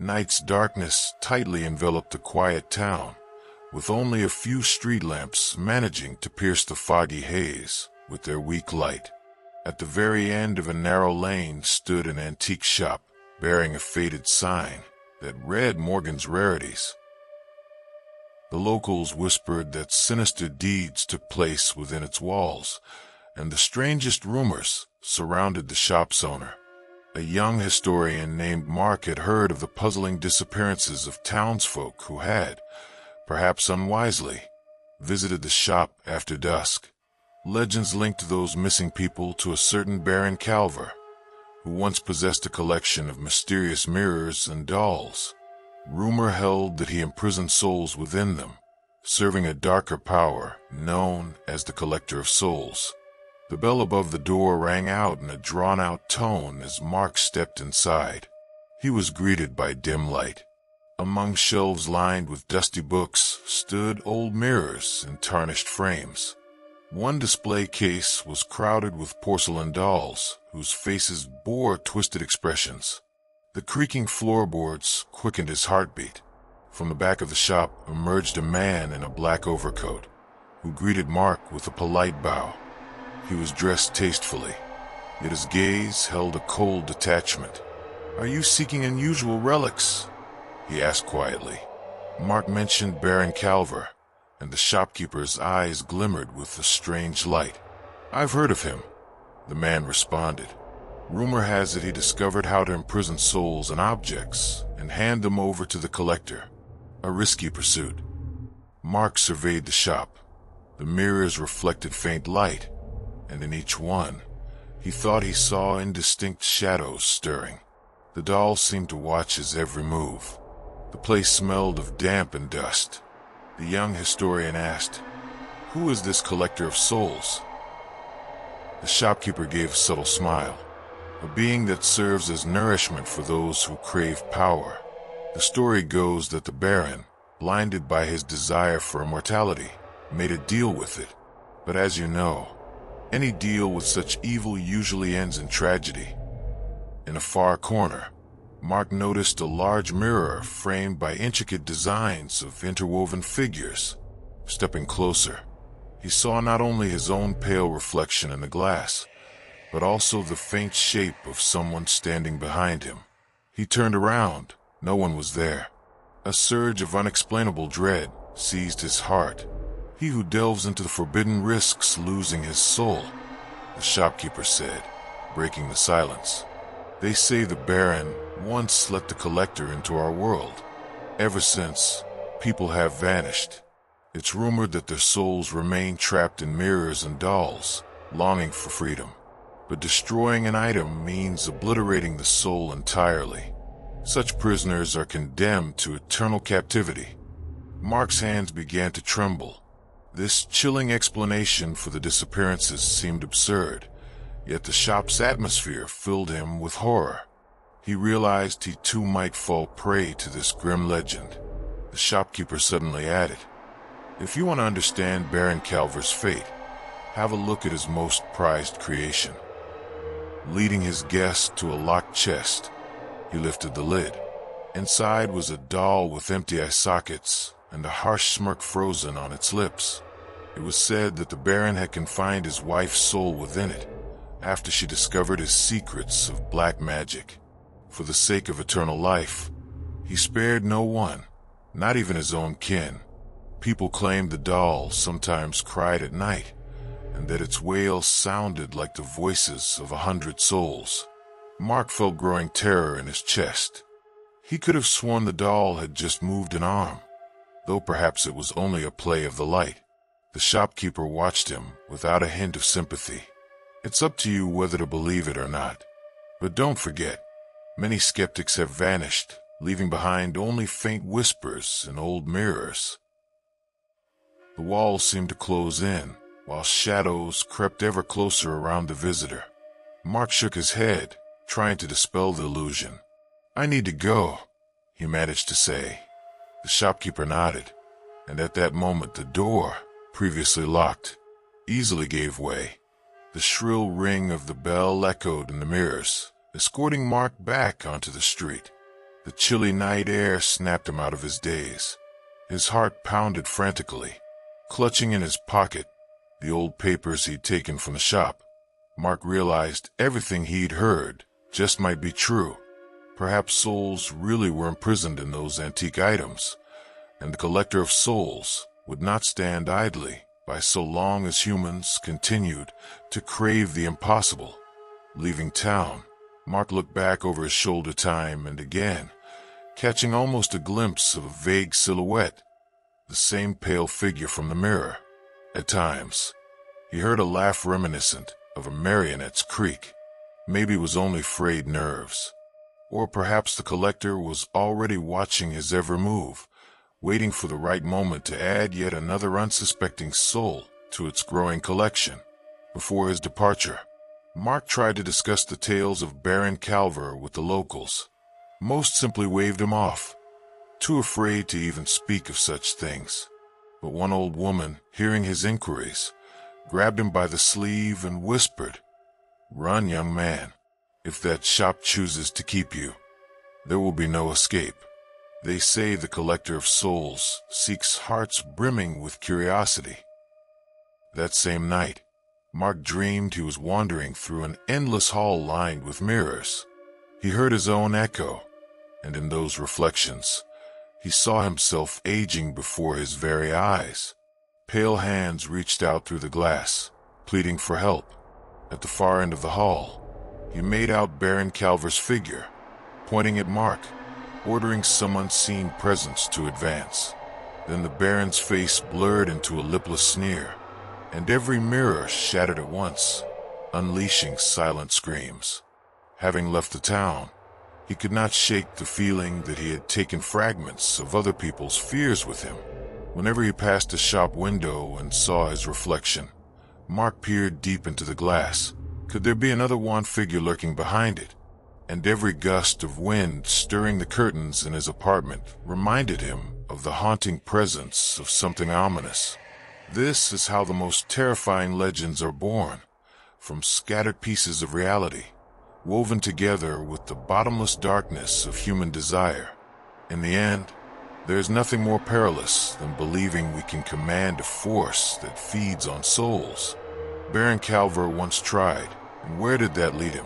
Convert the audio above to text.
Night's darkness tightly enveloped the quiet town, with only a few street lamps managing to pierce the foggy haze with their weak light. At the very end of a narrow lane stood an antique shop bearing a faded sign that read Morgan's Rarities. The locals whispered that sinister deeds took place within its walls, and the strangest rumors surrounded the shop's owner. A young historian named Mark had heard of the puzzling disappearances of townsfolk who had, perhaps unwisely, visited the shop after dusk. Legends linked those missing people to a certain Baron Calver, who once possessed a collection of mysterious mirrors and dolls. Rumor held that he imprisoned souls within them, serving a darker power known as the Collector of Souls. The bell above the door rang out in a drawn-out tone as Mark stepped inside. He was greeted by dim light. Among shelves lined with dusty books stood old mirrors in tarnished frames. One display case was crowded with porcelain dolls whose faces bore twisted expressions. The creaking floorboards quickened his heartbeat. From the back of the shop emerged a man in a black overcoat, who greeted Mark with a polite bow. He was dressed tastefully, yet his gaze held a cold detachment. "Are you seeking unusual relics?" he asked quietly. Mark mentioned Baron Calver, and the shopkeeper's eyes glimmered with a strange light. "I've heard of him," the man responded. "Rumor has it he discovered how to imprison souls and objects and hand them over to the collector. A risky pursuit." Mark surveyed the shop. The mirrors reflected faint light, and in each one, he thought he saw indistinct shadows stirring. The dolls seemed to watch his every move. The place smelled of damp and dust. The young historian asked, "Who is this collector of souls?" The shopkeeper gave a subtle smile. "A being that serves as nourishment for those who crave power. The story goes that the Baron, blinded by his desire for immortality, made a deal with it. But as you know, any deal with such evil usually ends in tragedy." In a far corner, Mark noticed a large mirror framed by intricate designs of interwoven figures. Stepping closer, he saw not only his own pale reflection in the glass, but also the faint shape of someone standing behind him. He turned around. No one was there. A surge of unexplainable dread seized his heart. He who delves into the forbidden risks losing his soul, the shopkeeper said, breaking the silence. "They say the Baron once let the collector into our world. Ever since, people have vanished. It's rumored that their souls remain trapped in mirrors and dolls, longing for freedom. But destroying an item means obliterating the soul entirely. Such prisoners are condemned to eternal captivity." Mark's hands began to tremble. This chilling explanation for the disappearances seemed absurd, yet the shop's atmosphere filled him with horror. He realized he too might fall prey to this grim legend. The shopkeeper suddenly added, "If you want to understand Baron Calver's fate, have a look at his most prized creation." Leading his guest to a locked chest, he lifted the lid. Inside was a doll with empty eye sockets and a harsh smirk frozen on its lips. It was said that the Baron had confined his wife's soul within it, after she discovered his secrets of black magic. For the sake of eternal life, he spared no one, not even his own kin. People claimed the doll sometimes cried at night, and that its wails sounded like the voices of 100 souls. Mark felt growing terror in his chest. He could have sworn the doll had just moved an arm, though perhaps it was only a play of the light. The shopkeeper watched him without a hint of sympathy. "It's up to you whether to believe it or not. But don't forget, many skeptics have vanished, leaving behind only faint whispers and old mirrors." The walls seemed to close in, while shadows crept ever closer around the visitor. Mark shook his head, trying to dispel the illusion. "I need to go," he managed to say. The shopkeeper nodded, and at that moment the door, previously locked, easily gave way. The shrill ring of the bell echoed in the mirrors, escorting Mark back onto the street. The chilly night air snapped him out of his daze. His heart pounded frantically. Clutching in his pocket the old papers he'd taken from the shop, Mark realized everything he'd heard just might be true. Perhaps souls really were imprisoned in those antique items, and the collector of souls would not stand idly by so long as humans continued to crave the impossible. Leaving town, Mark looked back over his shoulder time and again, catching almost a glimpse of a vague silhouette, the same pale figure from the mirror. At times, he heard a laugh reminiscent of a marionette's creak. Maybe it was only frayed nerves. Or perhaps the collector was already watching his every move, waiting for the right moment to add yet another unsuspecting soul to its growing collection. Before his departure, Mark tried to discuss the tales of Baron Calver with the locals. Most simply waved him off, too afraid to even speak of such things. But one old woman, hearing his inquiries, grabbed him by the sleeve and whispered, "Run, young man. If that shop chooses to keep you, there will be no escape. They say the collector of souls seeks hearts brimming with curiosity." That same night, Mark dreamed he was wandering through an endless hall lined with mirrors. He heard his own echo, and in those reflections, he saw himself aging before his very eyes. Pale hands reached out through the glass, pleading for help. At the far end of the hall, he made out Baron Calver's figure, pointing at Mark, ordering some unseen presence to advance. Then the Baron's face blurred into a lipless sneer, and every mirror shattered at once, unleashing silent screams. Having left the town, he could not shake the feeling that he had taken fragments of other people's fears with him. Whenever he passed a shop window and saw his reflection, Mark peered deep into the glass. Could there be another wan figure lurking behind it? And every gust of wind stirring the curtains in his apartment reminded him of the haunting presence of something ominous. This is how the most terrifying legends are born, from scattered pieces of reality, woven together with the bottomless darkness of human desire. In the end, there is nothing more perilous than believing we can command a force that feeds on souls. Baron Calver once tried, and where did that lead him?